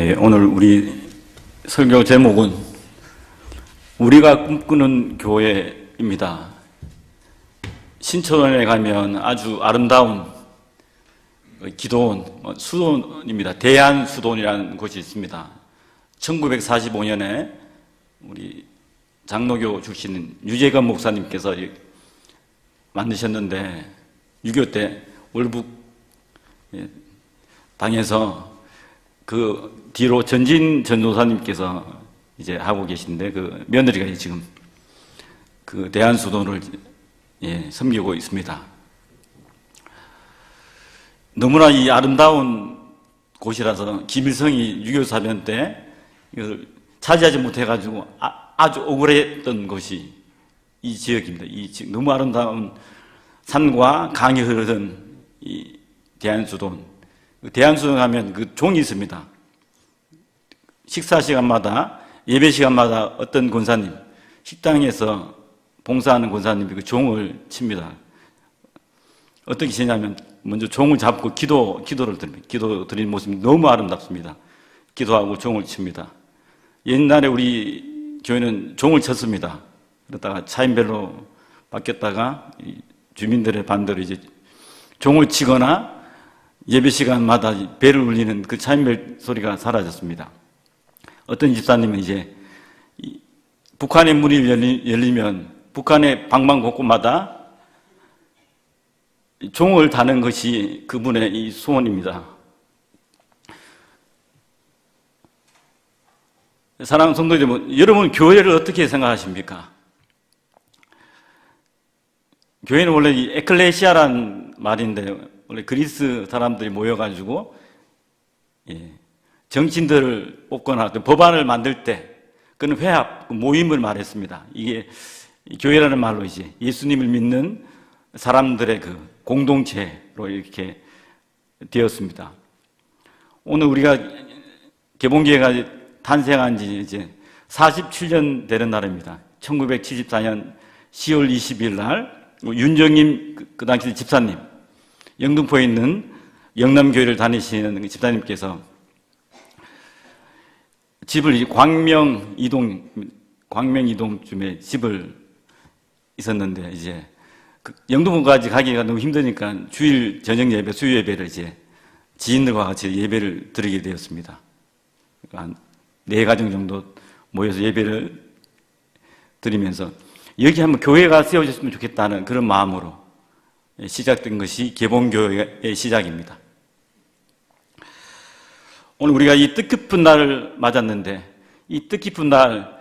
오늘 우리 설교 제목은 우리가 꿈꾸는 교회입니다. 신촌에 가면 아주 아름다운 기도원, 수도원입니다. 대한수도원이라는 곳이 있습니다. 1945년에 우리 장로교 출신인 유재건 목사님께서 만드셨는데 6.25 때 월북 당해서 그 뒤로 전진 전도사님께서 이제 하고 계신데 그 며느리가 지금 그 대한수도원을 섬기고 있습니다. 너무나 이 아름다운 곳이라서 김일성이 6.25 사변 때 이걸 차지하지 못해가지고 아주 억울했던 곳이 이 지역입니다. 이 지역 너무 아름다운 산과 강이 흐르던 이 대한수도원. 대한수도원 가면 그 종이 있습니다. 식사 시간마다 예배 시간마다 어떤 권사님 식당에서 봉사하는 권사님이 그 종을 칩니다. 어떻게 치냐면 먼저 종을 잡고 기도를 드립니다. 기도 드리는 모습이 너무 아름답습니다. 기도하고 종을 칩니다. 옛날에 우리 교회는 종을 쳤습니다. 그러다가 차인벨로 바뀌었다가 주민들의 반대로 이제 종을 치거나 예배 시간마다 벨을 울리는 그 차인벨 소리가 사라졌습니다. 어떤 집사님은 이제 북한의 문이 열리면 북한의 방방곡곡마다 종을 다는 것이 그분의 이 소원입니다. 사랑하는 성도 여러분, 여러분 교회를 어떻게 생각하십니까? 교회는 원래 이 에클레시아란 말인데 원래 그리스 사람들이 모여가지고 정치인들을 뽑거나 법안을 만들 때 그는 회합, 모임을 말했습니다. 이게 교회라는 말로 이제 예수님을 믿는 사람들의 그 공동체로 이렇게 되었습니다. 오늘 우리가 개봉교회가 탄생한 지 이제 47년 되는 날입니다. 1974년 10월 20일 날 윤정임 그 당시 집사님, 영등포에 있는 영남교회를 다니시는 집사님께서 집을 광명이동쯤에 집을 있었는데 이제 영등포까지 가기가 너무 힘드니까 주일 저녁 예배, 수요 예배를 이제 지인들과 같이 예배를 드리게 되었습니다. 한 4가정 정도 모여서 예배를 드리면서 여기 한번 교회가 세워졌으면 좋겠다는 그런 마음으로 시작된 것이 개봉교회의 시작입니다. 오늘 우리가 이 뜻깊은 날을 맞았는데 이 뜻깊은 날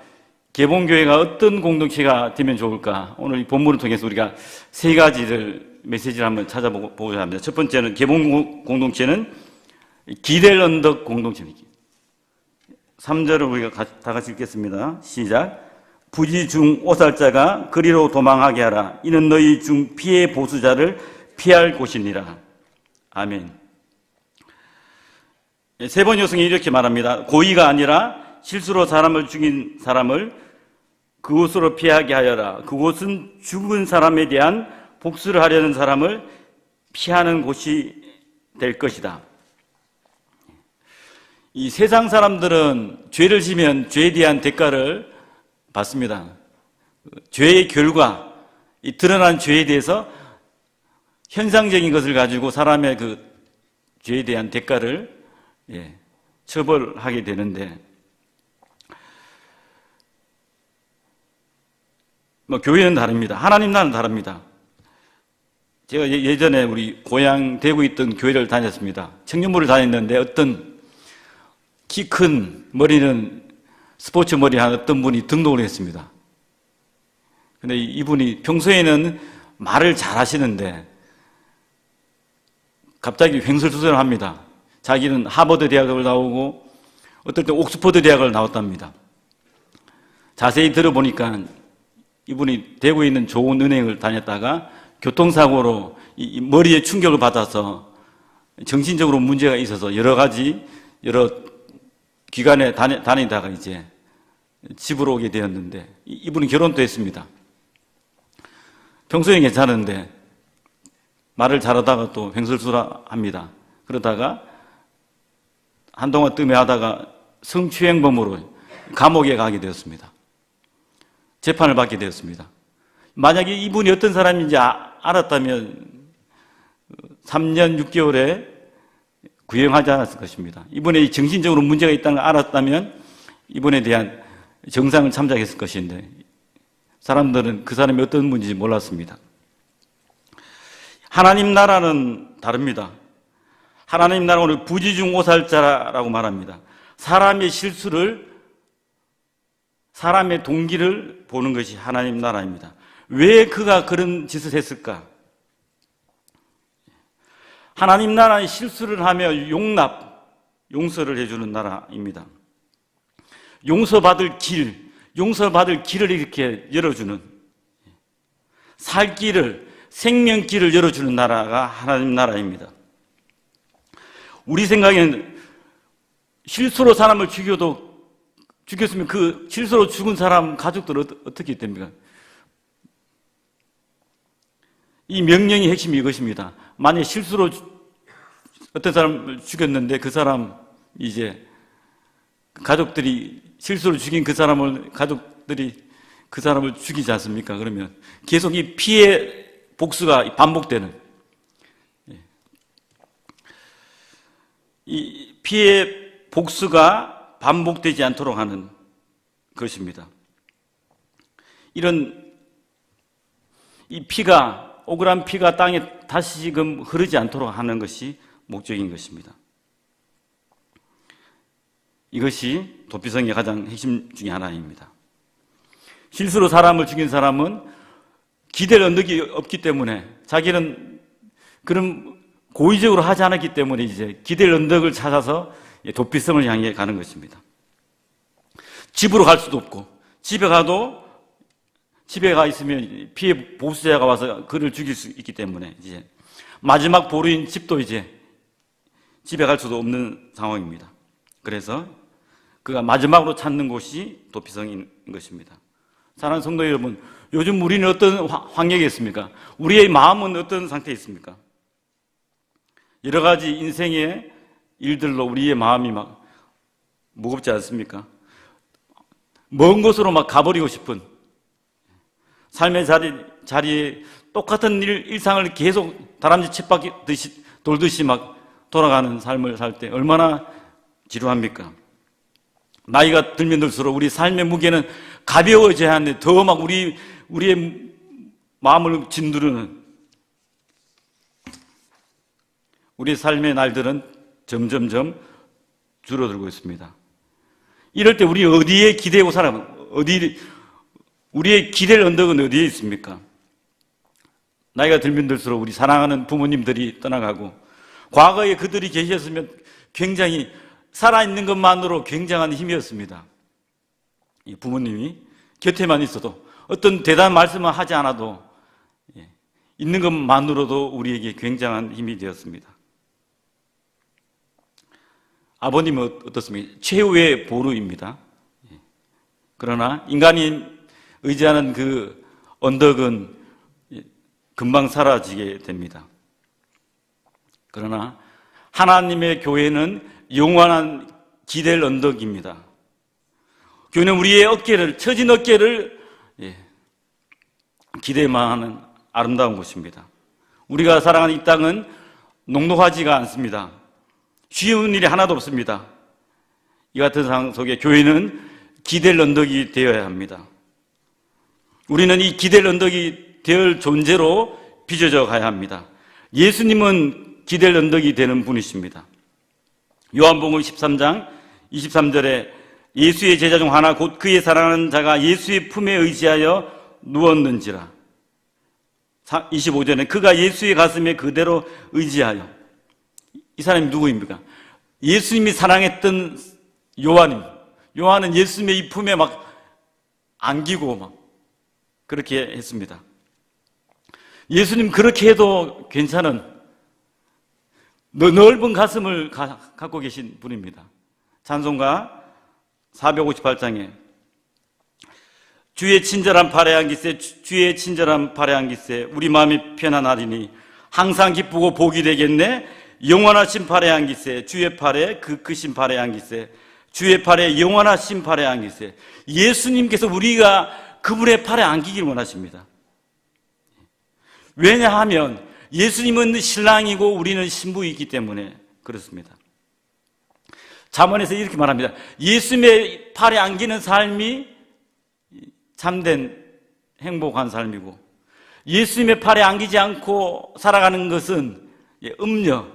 개봉교회가 어떤 공동체가 되면 좋을까? 오늘 이 본문을 통해서 우리가 3가지를 메시지를 한번 찾아보고자 합니다. 첫 번째는 개봉 공동체는 기댈 언덕 공동체입니다. 3절을 우리가 다 같이 읽겠습니다. 시작. 부지 중 오살자가 그리로 도망하게 하라. 이는 너희 중 피해 보수자를 피할 곳이니라. 아멘. 3번 요성이 이렇게 말합니다. 고의가 아니라 실수로 사람을 죽인 사람을 그곳으로 피하게 하여라. 그곳은 죽은 사람에 대한 복수를 하려는 사람을 피하는 곳이 될 것이다. 이 세상 사람들은 죄를 지면 죄에 대한 대가를 받습니다. 죄의 결과, 이 드러난 죄에 대해서 현상적인 것을 가지고 사람의 그 죄에 대한 대가를 처벌하게 되는데, 교회는 다릅니다. 하나님 나라는 다릅니다. 제가 예전에 우리 고향 대구에 있던 교회를 다녔습니다. 청년부를 다녔는데 어떤 키 큰 머리는 스포츠 머리 한 어떤 분이 등록을 했습니다. 근데 이분이 평소에는 말을 잘 하시는데 갑자기 횡설수설을 합니다. 자기는 하버드 대학을 나오고 어떨 때 옥스퍼드 대학을 나왔답니다. 자세히 들어보니까 이분이 대구에 있는 좋은 은행을 다녔다가 교통사고로 이 머리에 충격을 받아서 정신적으로 문제가 있어서 여러 기관에 다니다가 이제 집으로 오게 되었는데 이분은 결혼도 했습니다. 평소에 괜찮은데 말을 잘하다가 또 횡설수설합니다. 그러다가 한동안 뜸해하다가 성추행범으로 감옥에 가게 되었습니다. 재판을 받게 되었습니다. 만약에 이분이 어떤 사람인지 알았다면 3년 6개월에 구형하지 않았을 것입니다. 이분의 정신적으로 문제가 있다는 걸 알았다면 이분에 대한 정상을 참작했을 것인데 사람들은 그 사람이 어떤 분인지 몰랐습니다. 하나님 나라는 다릅니다. 하나님 나라는 오늘 부지중오살자라고 말합니다. 사람의 실수를, 사람의 동기를 보는 것이 하나님 나라입니다. 왜 그가 그런 짓을 했을까? 하나님 나라는 실수를 하며 용서를 해주는 나라입니다. 용서받을 길을 이렇게 열어주는, 살 길을, 생명길을 열어주는 나라가 하나님 나라입니다. 우리 생각에는 실수로 사람을 죽였으면 그 실수로 죽은 사람 가족들은 어떻게 됩니까? 이 명령의 핵심이 이것입니다. 만약 실수로 어떤 사람을 죽였는데 그 사람 이제 가족들이 실수로 죽인 가족들이 그 사람을 죽이지 않습니까? 그러면 계속 이 피해 복수가 반복되는, 이 피해 복수가 반복되지 않도록 하는 것입니다. 이런 이 피가, 억울한 피가 땅에 다시금 흐르지 않도록 하는 것이 목적인 것입니다. 이것이 도피성의 가장 핵심 중에 하나입니다. 실수로 사람을 죽인 사람은 기댈 언덕이 없기 때문에, 자기는 그런 고의적으로 하지 않았기 때문에 이제 기댈 언덕을 찾아서 도피성을 향해 가는 것입니다. 집으로 갈 수도 없고, 집에 가 있으면 피해 보수자가 와서 그를 죽일 수 있기 때문에 이제 마지막 보루인 집도 이제 집에 갈 수도 없는 상황입니다. 그래서 그가 마지막으로 찾는 곳이 도피성인 것입니다. 사랑하는 성도 여러분, 요즘 우리는 어떤 환경에 있습니까? 우리의 마음은 어떤 상태에 있습니까? 여러 가지 인생의 일들로 우리의 마음이 막 무겁지 않습니까? 먼 곳으로 막 가버리고 싶은, 삶의 자리에 똑같은 일상을 계속 다람쥐 쳇바퀴 돌듯이 막 돌아가는 삶을 살 때 얼마나 지루합니까? 나이가 들면 들수록 우리 삶의 무게는 가벼워져야 하는데 더 막 우리의 마음을 짓누르는 우리 삶의 날들은 점점점 줄어들고 있습니다. 이럴 때 우리 어디에 기대고 우리의 기댈 언덕은 어디에 있습니까? 나이가 들면 들수록 우리 사랑하는 부모님들이 떠나가고, 과거에 그들이 계셨으면 굉장히 살아있는 것만으로 굉장한 힘이었습니다. 이 부모님이 곁에만 있어도, 어떤 대단한 말씀을 하지 않아도 있는 것만으로도 우리에게 굉장한 힘이 되었습니다. 아버님은 어떻습니까? 최후의 보루입니다. 그러나 인간이 의지하는 그 언덕은 금방 사라지게 됩니다. 그러나 하나님의 교회는 영원한 기댈 언덕입니다. 교회는 우리의 처진 어깨를 기대만 하는 아름다운 곳입니다. 우리가 살아가는 이 땅은 녹록하지가 않습니다. 쉬운 일이 하나도 없습니다. 이 같은 상황 속에 교회는 기댈 언덕이 되어야 합니다. 우리는 이 기댈 언덕이 될 존재로 빚어져 가야 합니다. 예수님은 기댈 언덕이 되는 분이십니다. 요한복음 13장 23절에 예수의 제자 중 하나 곧 그의 사랑하는 자가 예수의 품에 의지하여 누웠는지라. 25절에 그가 예수의 가슴에 그대로 의지하여. 이 사람이 누구입니까? 예수님이 사랑했던 요한은 예수님의 이 품에 막 안기고 막 그렇게 했습니다. 예수님 그렇게 해도 괜찮은 넓은 가슴을 갖고 계신 분입니다. 찬송가 458장에 주의 친절한 팔에 안기세, 주의 친절한 팔에 안기세, 우리 마음이 편안하리니 항상 기쁘고 복이 되겠네. 영원하신 팔에 안기세. 주의 팔에 그 크신 팔에 안기세. 주의 팔에 영원하신 팔에 안기세. 예수님께서 우리가 그분의 팔에 안기길 원하십니다. 왜냐하면 예수님은 신랑이고 우리는 신부이기 때문에 그렇습니다. 잠언에서 이렇게 말합니다. 예수님의 팔에 안기는 삶이 참된 행복한 삶이고, 예수님의 팔에 안기지 않고 살아가는 것은 음녀,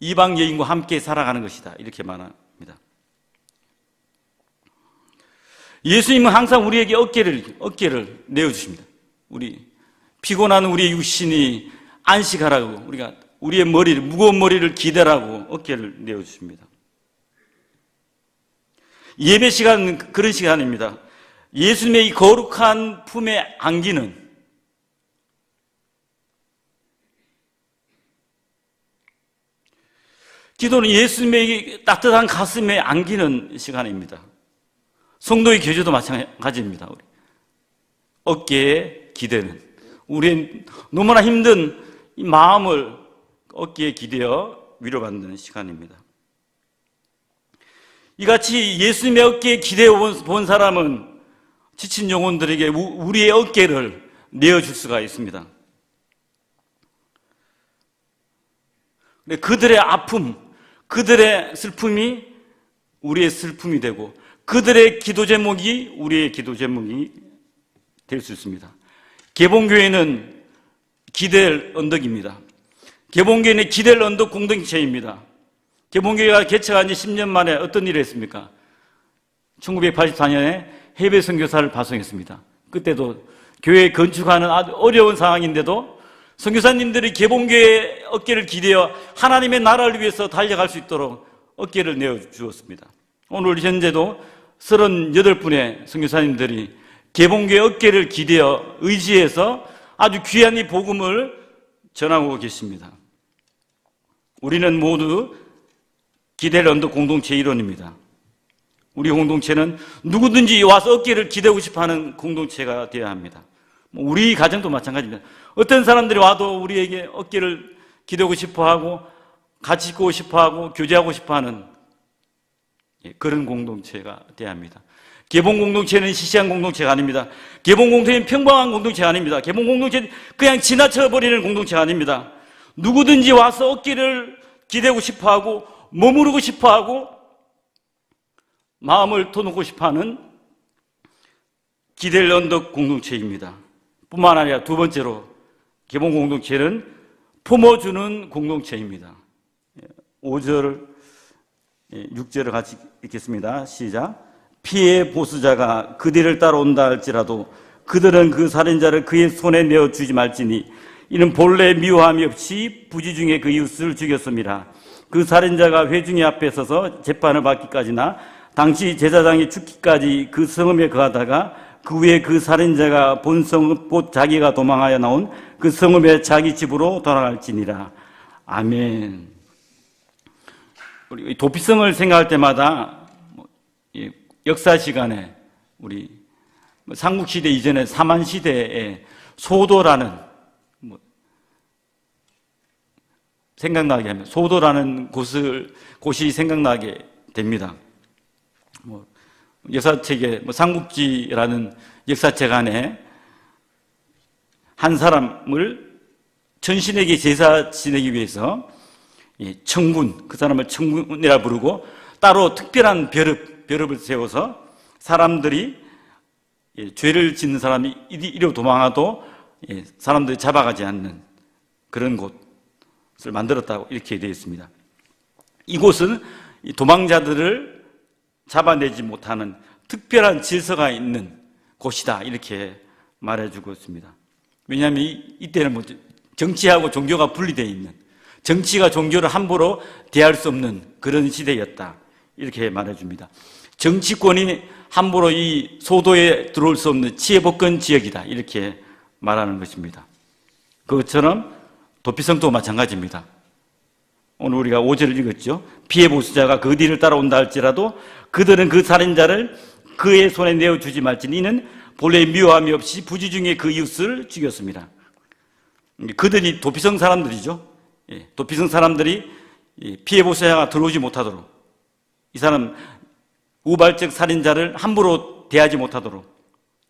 이방 여인과 함께 살아가는 것이다. 이렇게 말합니다. 예수님은 항상 우리에게 어깨를 내어주십니다. 우리 피곤한 우리의 육신이 안식하라고, 우리가 우리의 무거운 머리를 기대라고 어깨를 내어주십니다. 예배 시간은 그런 시간입니다. 예수님의 이 거룩한 품에 안기는, 기도는 예수님의 따뜻한 가슴에 안기는 시간입니다. 성도의 교제도 마찬가지입니다. 우리 어깨에 기대는, 우리의 너무나 힘든 이 마음을 어깨에 기대어 위로받는 시간입니다. 이같이 예수님의 어깨에 기대어 본 사람은 지친 영혼들에게 우리의 어깨를 내어줄 수가 있습니다. 그들의 아픔, 그들의 슬픔이 우리의 슬픔이 되고, 그들의 기도 제목이 우리의 기도 제목이 될 수 있습니다. 개봉교회는 기댈 언덕입니다. 개봉교회는 기댈 언덕 공동체입니다. 개봉교회가 개척한 지 10년 만에 어떤 일을 했습니까? 1984년에 해외 선교사를 파송했습니다. 그때도 교회 건축하는 아주 어려운 상황인데도 선교사님들이 개봉교회의 어깨를 기대어 하나님의 나라를 위해서 달려갈 수 있도록 어깨를 내어주었습니다. 오늘 현재도 38분의 선교사님들이 개봉교회 어깨를 기대어 의지해서 아주 귀한 이 복음을 전하고 계십니다. 우리는 모두 기댈 언덕 공동체 일원입니다. 우리 공동체는 누구든지 와서 어깨를 기대고 싶어하는 공동체가 되어야 합니다. 우리 가정도 마찬가지입니다. 어떤 사람들이 와도 우리에게 어깨를 기대고 싶어하고 같이 있고 싶어하고 교제하고 싶어하는 그런 공동체가 되어야 합니다. 개봉 공동체는 시시한 공동체가 아닙니다. 개봉 공동체는 평범한 공동체가 아닙니다. 개봉 공동체는 그냥 지나쳐버리는 공동체가 아닙니다. 누구든지 와서 어깨를 기대고 싶어하고 머무르고 싶어하고 마음을 터놓고 싶어하는 기댈 언덕 공동체입니다. 뿐만 아니라 두 번째로 개봉 공동체는 품어주는 공동체입니다. 5절, 6절을 같이 읽겠습니다. 시작. 피해 보수자가 그들을 따라온다 할지라도 그들은 그 살인자를 그의 손에 내어주지 말지니 이는 본래 미워함이 없이 부지중에 그 이웃을 죽였음이라. 그 살인자가 회중의 앞에 서서 재판을 받기까지나 당시 제사장이 죽기까지 그 성읍에 거하다가 그 후에 그 살인자가 본 성읍 곧 자기가 도망하여 나온 그 성읍에 자기 집으로 돌아갈지니라. 아멘. 우리 도피성을 생각할 때마다 역사 시간에 우리 삼국시대 이전에 사만시대에 소도라는 생각나게 하면 소도라는 곳이 생각나게 됩니다. 역사책에 삼국지라는 역사책 안에 한 사람을 천신에게 제사 지내기 위해서 청군, 그 사람을 청군이라 부르고 따로 특별한 벼릅을 세워서 사람들이 죄를 짓는 사람이 이리로 도망가도 사람들이 잡아가지 않는 그런 곳을 만들었다고 이렇게 되어 있습니다. 이곳은 도망자들을 잡아내지 못하는 특별한 질서가 있는 곳이다 이렇게 말해주고 있습니다. 왜냐하면 이때는 정치하고 종교가 분리되어 있는, 정치가 종교를 함부로 대할 수 없는 그런 시대였다 이렇게 말해줍니다. 정치권이 함부로 이 소도에 들어올 수 없는 치해복권 지역이다 이렇게 말하는 것입니다. 그것처럼 도피성도 마찬가지입니다. 오늘 우리가 5절을 읽었죠. 피해 보수자가 그 뒤를 따라온다 할지라도 그들은 그 살인자를 그의 손에 내어주지 말지니 이는 본래 미워함이 없이 부지중에 그 이웃을 죽였습니다. 그들이 도피성 사람들이죠. 도피성 사람들이 피해 보호자가 들어오지 못하도록, 이 사람 우발적 살인자를 함부로 대하지 못하도록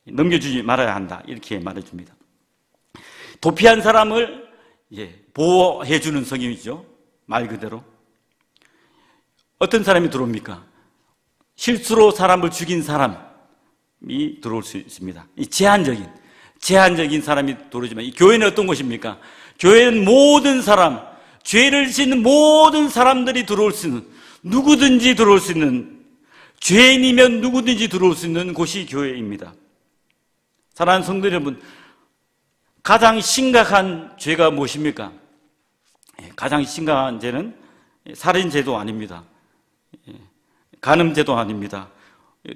넘겨주지 말아야 한다, 이렇게 말해줍니다. 도피한 사람을 보호해주는 성경이죠. 말 그대로. 어떤 사람이 들어옵니까? 실수로 사람을 죽인 사람이 들어올 수 있습니다. 이 제한적인 사람이 들어오지만, 이 교회는 어떤 곳입니까? 교회는 모든 사람, 죄를 짓는 모든 사람들이 들어올 수 있는, 누구든지 들어올 수 있는, 죄인이면 누구든지 들어올 수 있는 곳이 교회입니다. 사랑하는 성도 여러분, 가장 심각한 죄가 무엇입니까? 가장 심각한 죄는 살인죄도 아닙니다. 간음죄도 아닙니다.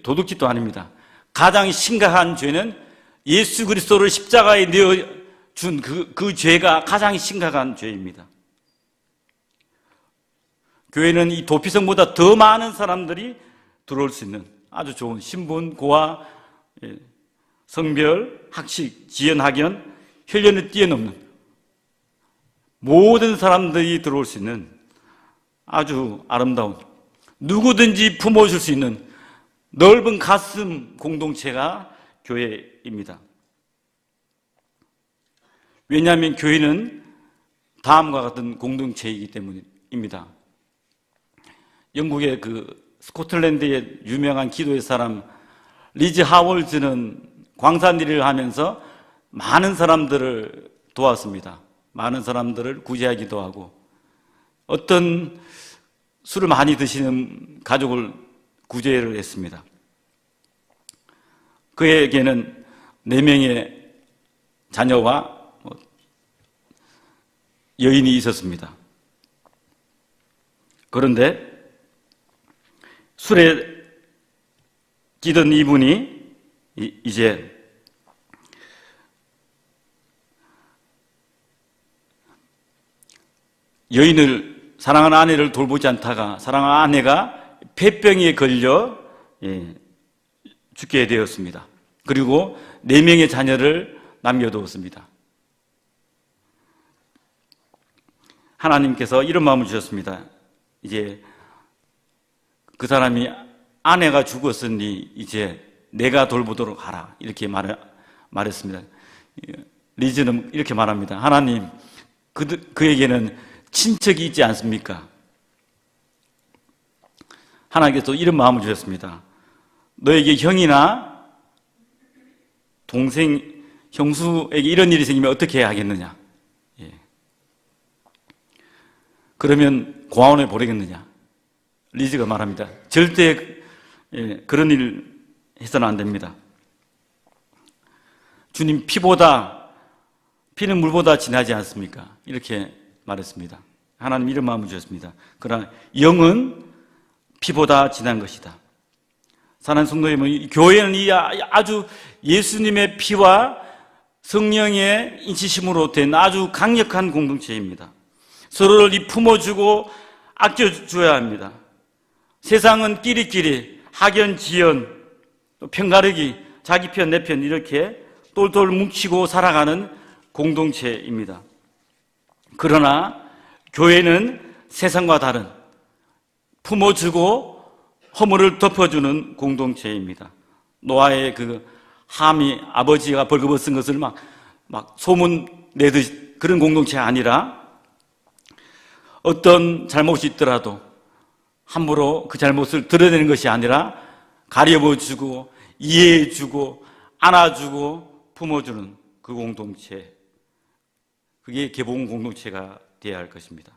도둑질도 아닙니다. 가장 심각한 죄는 예수 그리스도를 십자가에 내어준 그 죄가 가장 심각한 죄입니다. 교회는 이 도피성보다 더 많은 사람들이 들어올 수 있는 아주 좋은 신분, 고아, 성별, 학식, 지연, 학연, 혈연을 뛰어넘는 모든 사람들이 들어올 수 있는 아주 아름다운, 누구든지 품어줄 수 있는 넓은 가슴 공동체가 교회입니다. 왜냐하면 교회는 다음과 같은 공동체이기 때문입니다. 영국의 스코틀랜드의 유명한 기도의 사람 리즈 하월즈는 광산 일을 하면서 많은 사람들을 도왔습니다. 많은 사람들을 구제하기도 하고, 어떤 술을 많이 드시는 가족을 구제를 했습니다. 그에게는 4명의 자녀와 여인이 있었습니다. 그런데 술에 끼던 이분이 이제 여인을, 사랑하는 아내를 돌보지 않다가 사랑하는 아내가 폐병에 걸려 죽게 되었습니다. 그리고 4명의 자녀를 남겨두었습니다. 하나님께서 이런 마음을 주셨습니다. 이제 그 사람이 아내가 죽었으니 이제 내가 돌보도록 하라, 이렇게 말했습니다. 리즈는 이렇게 말합니다. 하나님, 그에게는 친척이 있지 않습니까? 하나님께서 이런 마음을 주셨습니다. 너에게 형이나 동생, 형수에게 이런 일이 생기면 어떻게 해야 하겠느냐? 그러면 고아원에 보내겠느냐? 리즈가 말합니다. 절대 그런 일 해서는 안 됩니다. 주님, 피는 물보다 진하지 않습니까? 이렇게 말했습니다. 하나님 이런 마음을 주셨습니다. 그러나 영은 피보다 진한 것이다. 사랑하는 성도 여러분, 교회는 이 아주 예수님의 피와 성령의 인치심으로 된 아주 강력한 공동체입니다. 서로를 품어주고 아껴줘야 합니다. 세상은 끼리끼리 학연, 지연, 편가르기, 자기 편, 내 편 이렇게 똘똘 뭉치고 살아가는 공동체입니다. 그러나 교회는 세상과 다른 품어주고 허물을 덮어주는 공동체입니다. 노아의 함이 아버지가 벌거벗은 것을 막 소문 내듯이 그런 공동체가 아니라, 어떤 잘못이 있더라도 함부로 그 잘못을 드러내는 것이 아니라 가려워주고 이해해주고 안아주고 품어주는 그 공동체, 그게 개봉 공동체가 되어야 할 것입니다.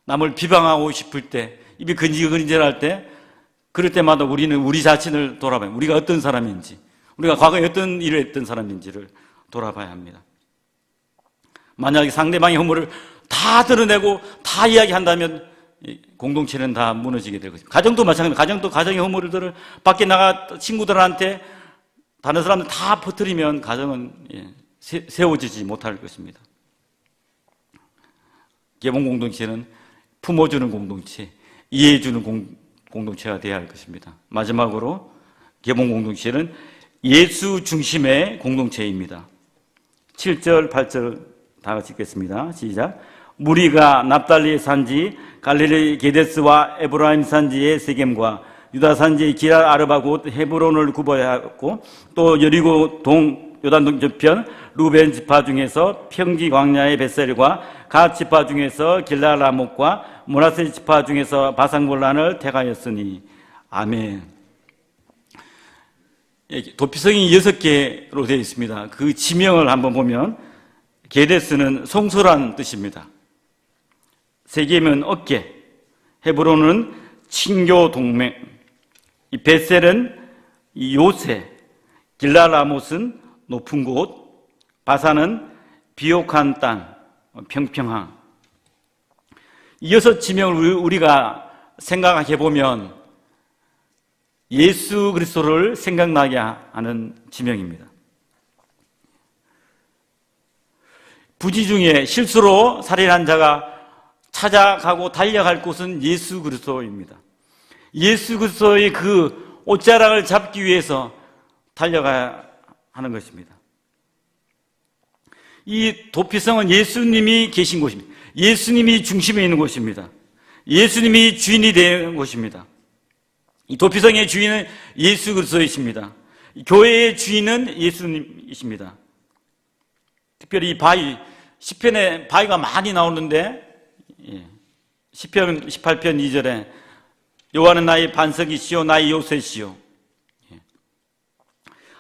남을 비방하고 싶을 때, 입이 근질근질할 때, 그럴 때마다 우리는 우리 자신을 돌아봐야, 우리가 어떤 사람인지, 우리가 과거에 어떤 일을 했던 사람인지를 돌아봐야 합니다. 만약에 상대방의 허물을 다 드러내고 다 이야기한다면 공동체는 다 무너지게 될 것입니다. 가정도 마찬가지입니다. 가정의 허물들을 밖에 나가 친구들한테 다른 사람들 다 퍼뜨리면 가정은 세워지지 못할 것입니다. 개봉 공동체는 품어주는 공동체, 이해해주는 공동체가 되어야 할 것입니다. 마지막으로 개봉 공동체는 예수 중심의 공동체입니다. 7절, 8절 다 같이 읽겠습니다. 시작. 무리가 납달리의 산지 갈릴리 게데스와 에브라임 산지의 세겜과 유다 산지의 기랄 아르바 곧 헤브론을 구별하였고, 또 여리고 요단 동저편 루벤 지파 중에서 평지 광야의 벳셀과 갓 지파 중에서 길라 라목과 므낫세 지파 중에서 바산골란을 택하였으니. 아멘. 도피성이 6개로 되어 있습니다. 그 지명을 한번 보면 게데스는 송소란 뜻입니다. 세겜은 어깨, 헤브론은 친교 동맹, 이 벳셀은 이 요새, 길라라못은 높은 곳, 바산은 비옥한 땅, 평평함. 이 6 지명을 우리가 생각해 보면 예수 그리스도를 생각나게 하는 지명입니다. 부지 중에 실수로 살인한 자가 찾아가고 달려갈 곳은 예수 그리스도입니다. 예수 그리스도의 그 옷자락을 잡기 위해서 달려가야 하는 것입니다. 이 도피성은 예수님이 계신 곳입니다. 예수님이 중심에 있는 곳입니다. 예수님이 주인이 되는 곳입니다. 이 도피성의 주인은 예수 그리스도이십니다. 교회의 주인은 예수님이십니다. 특별히 이 바위, 시편에 바위가 많이 나오는데, 시편 18편 2절에 여호와는 나의 반석이시오 나의 요새시오,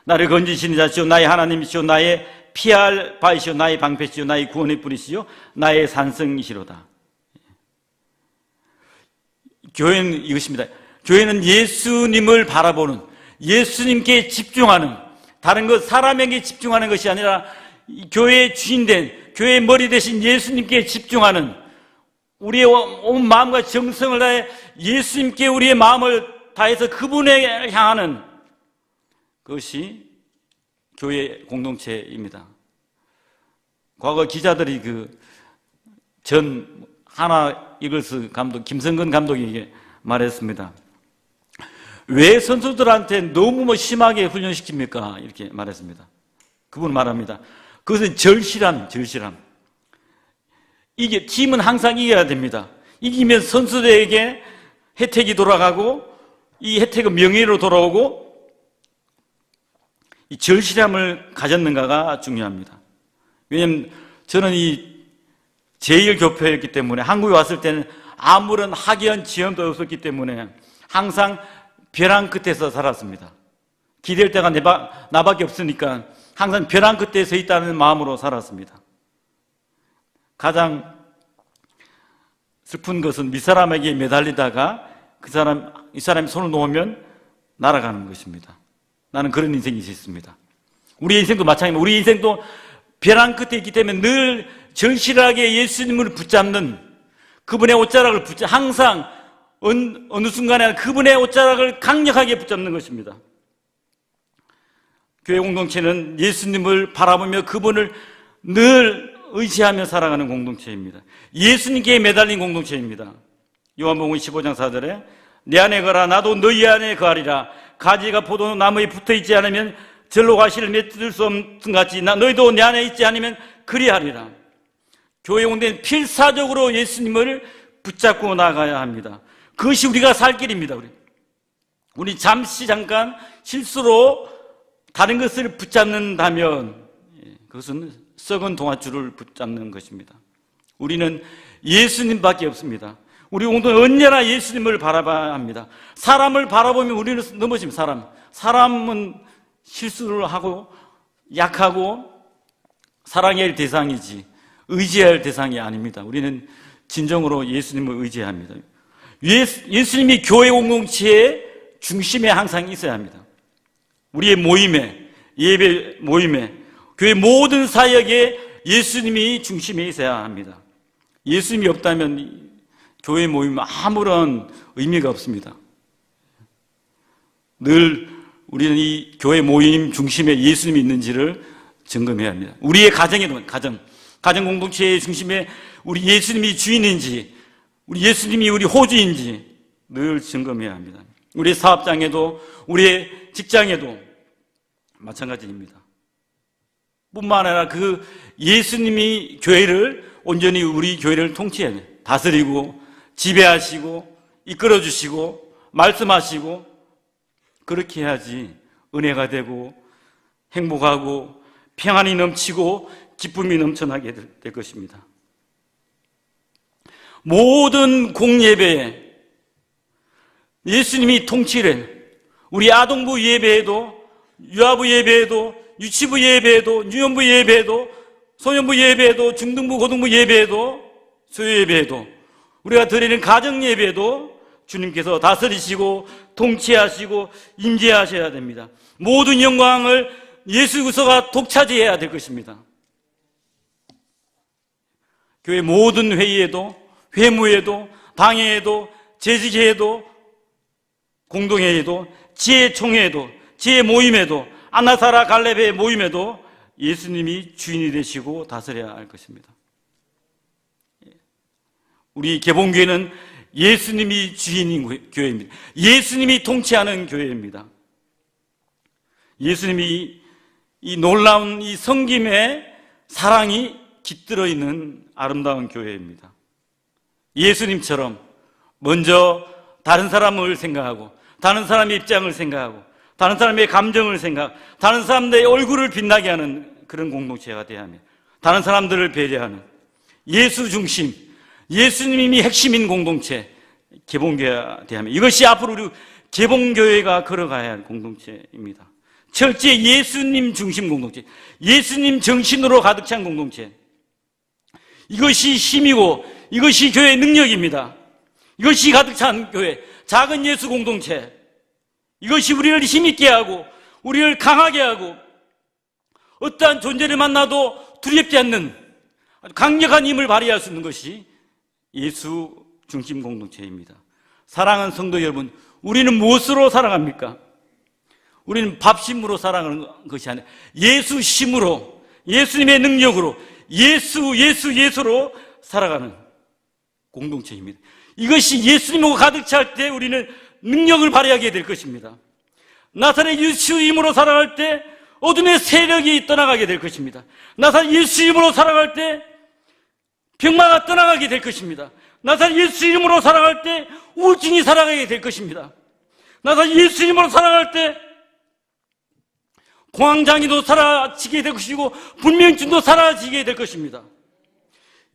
나를 건지시는 자시오 나의 하나님이시오 나의 피할 바이시오 나의 방패시오 나의 구원의 뿌리시오 나의 산성이시로다. 교회는 이것입니다. 교회는 예수님을 바라보는, 예수님께 집중하는, 다른 것 사람에게 집중하는 것이 아니라 교회의 주인된, 교회의 머리 대신 예수님께 집중하는, 우리의 온 마음과 정성을 다해 예수님께 우리의 마음을 다해서 그분에 향하는 그것이 교회 공동체입니다. 과거 기자들이 전 하나 이글스 감독 김성근 감독에게 말했습니다. 왜 선수들한테 너무 심하게 훈련시킵니까? 이렇게 말했습니다. 그분 말합니다. 그것은 절실함. 이게 팀은 항상 이겨야 됩니다. 이기면 선수들에게 혜택이 돌아가고, 이 혜택은 명예로 돌아오고, 이 절실함을 가졌는가가 중요합니다. 왜냐하면 저는 이 제1교포였기 때문에 한국에 왔을 때는 아무런 학연 지연도 없었기 때문에 항상 벼랑 끝에서 살았습니다. 기댈 데가 나밖에 없으니까 항상 벼랑 끝에 서 있다는 마음으로 살았습니다. 가장 슬픈 것은 밑사람에게 매달리다가 이 사람이 손을 놓으면 날아가는 것입니다. 나는 그런 인생이 있습니다. 우리 인생도 마찬가지입니다. 우리 인생도 벼랑 끝에 있기 때문에 늘 절실하게 예수님을 붙잡는, 그분의 옷자락을 항상 어느 순간에 그분의 옷자락을 강력하게 붙잡는 것입니다. 교회 공동체는 예수님을 바라보며 그분을 늘 의지하며 살아가는 공동체입니다. 예수님께 매달린 공동체입니다. 요한복음 15장 4절에 내 안에 거라 나도 너희 안에 거하리라. 가지가 포도나무에 붙어있지 않으면 절로 가시를 맺을 수 없는 같이 너희도 내 안에 있지 않으면 그리하리라. 교회 공동체는 필사적으로 예수님을 붙잡고 나가야 합니다. 그것이 우리가 살 길입니다. 우리 잠깐 실수로 다른 것을 붙잡는다면 그것은 썩은 동아줄을 붙잡는 것입니다. 우리는 예수님밖에 없습니다. 우리 공동은 언제나 예수님을 바라봐야 합니다. 사람을 바라보면 우리는 넘어집니다. 사람은 실수를 하고 약하고 사랑해야 할 대상이지 의지해야 할 대상이 아닙니다. 우리는 진정으로 예수님을 의지해야 합니다. 예수님이 교회 공동체의 중심에 항상 있어야 합니다. 우리의 모임에, 예배 모임에, 교회 모든 사역에 예수님이 중심에 있어야 합니다. 예수님이 없다면 교회 모임은 아무런 의미가 없습니다. 늘 우리는 이 교회 모임 중심에 예수님이 있는지를 점검해야 합니다. 우리의 가정 공동체의 중심에 우리 예수님이 주인인지, 우리 예수님이 우리 호주인지 늘 점검해야 합니다. 우리 사업장에도, 우리의 직장에도 마찬가지입니다. 뿐만 아니라 그 예수님이 교회를 온전히 우리 교회를 통치해야 돼요. 다스리고 지배하시고 이끌어주시고 말씀하시고 그렇게 해야지 은혜가 되고 행복하고 평안이 넘치고 기쁨이 넘쳐나게 될 것입니다. 모든 공예배에 예수님이 통치를 해요. 우리 아동부 예배에도 유아부 예배에도 유치부 예배에도 유년부 예배에도 소년부 예배에도 중등부 고등부 예배에도 소요 예배에도 우리가 드리는 가정 예배에도 주님께서 다스리시고 통치하시고 임재하셔야 됩니다. 모든 영광을 예수 그리스도가 독차지해야 될 것입니다. 교회 모든 회의에도 회무에도 당회에도 재직회에도 공동회의에도 지혜총회에도 지혜 모임에도 아나사라 갈렙의 모임에도 예수님이 주인이 되시고 다스려야 할 것입니다. 우리 개봉교회는 예수님이 주인인 교회입니다. 예수님이 통치하는 교회입니다. 예수님이 이 놀라운 이 성김의 사랑이 깃들어 있는 아름다운 교회입니다. 예수님처럼 먼저 다른 사람을 생각하고 다른 사람의 입장을 생각하고 다른 사람의 감정을 생각하고 다른 사람들의 얼굴을 빛나게 하는 그런 공동체가 되어야 합니다. 다른 사람들을 배려하는 예수 중심, 예수님이 핵심인 공동체, 개봉교회가 되어야 합니다. 이것이 앞으로 우리 개봉교회가 걸어가야 할 공동체입니다. 철저히 예수님 중심 공동체, 예수님 정신으로 가득 찬 공동체. 이것이 힘이고 이것이 교회의 능력입니다. 이것이 가득 찬 교회, 작은 예수 공동체. 이것이 우리를 힘있게 하고 우리를 강하게 하고 어떠한 존재를 만나도 두렵지 않는 아주 강력한 힘을 발휘할 수 있는 것이 예수 중심 공동체입니다. 사랑하는 성도 여러분, 우리는 무엇으로 살아갑니까? 우리는 밥심으로 살아가는 것이 아니라 예수심으로, 예수님의 능력으로, 예수로 살아가는 공동체입니다. 이것이 예수님으로 가득 찰 때 우리는 능력을 발휘하게 될 것입니다. 나사렛 예수 이름으로 살아갈 때 어둠의 세력이 떠나가게 될 것입니다. 나사렛 예수 이름으로 살아갈 때 병마가 떠나가게 될 것입니다. 나사렛 예수 이름으로 살아갈 때 우울증이 살아가게 될 것입니다. 나사렛 예수 이름으로 살아갈 때 공황장애도 사라지게 될 것이고 불면증도 사라지게 될 것입니다.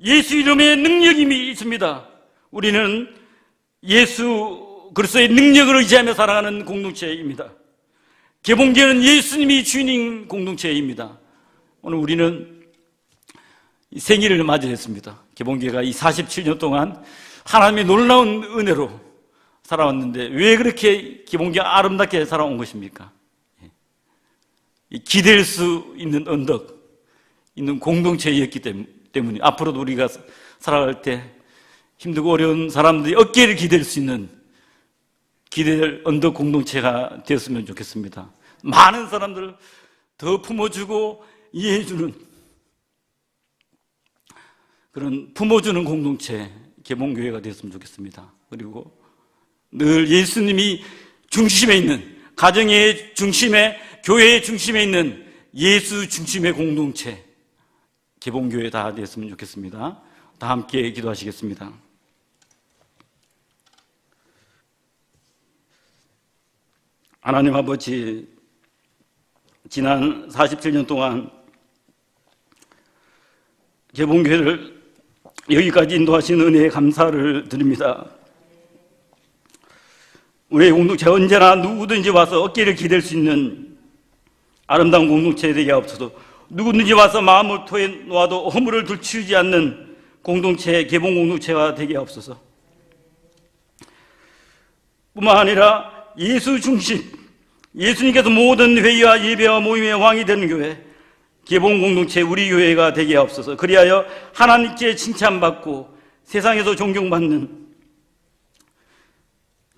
예수 이름의 능력이 있습니다. 우리는 예수 그리스도의 능력을 의지하며 살아가는 공동체입니다. 개봉교회는 예수님이 주인인 공동체입니다. 오늘 우리는 생일을 맞이했습니다. 개봉교회가 이 47년 동안 하나님의 놀라운 은혜로 살아왔는데 왜 그렇게 개봉교회가 아름답게 살아온 것입니까? 기댈 수 있는 언덕, 있는 공동체였기 때문에 앞으로도 우리가 살아갈 때 힘들고 어려운 사람들이 어깨를 기댈 수 있는 기댈 언덕 공동체가 되었으면 좋겠습니다. 많은 사람들을 더 품어주고 이해해주는 그런 품어주는 공동체, 개봉교회가 되었으면 좋겠습니다. 그리고 늘 예수님이 중심에 있는, 가정의 중심에, 교회의 중심에 있는 예수 중심의 공동체, 개봉교회 다 되었으면 좋겠습니다. 다 함께 기도하시겠습니다. 하나님 아버지, 지난 47년 동안 개봉교회를 여기까지 인도하신 은혜에 감사를 드립니다. 우리의 공동체 언제나 누구든지 와서 어깨를 기댈 수 있는 아름다운 공동체 되게 하옵소서. 누구든지 와서 마음을 토해 놓아도 허물을 들추지 않는 공동체, 개봉 공동체가 되게 하옵소서. 뿐만 아니라 예수 중심, 예수님께서 모든 회의와 예배와 모임의 왕이 되는 교회, 개봉 공동체 우리 교회가 되게 하옵소서. 그리하여 하나님께 칭찬받고 세상에서 존경받는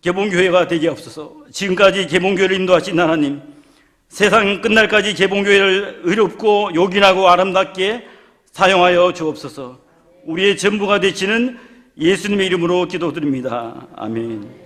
개봉교회가 되게 하옵소서. 지금까지 개봉교회를 인도하신 하나님, 세상 끝날까지 개봉교회를 의롭고 요긴하고 아름답게 사용하여 주옵소서. 우리의 전부가 되시는 예수님의 이름으로 기도드립니다. 아멘.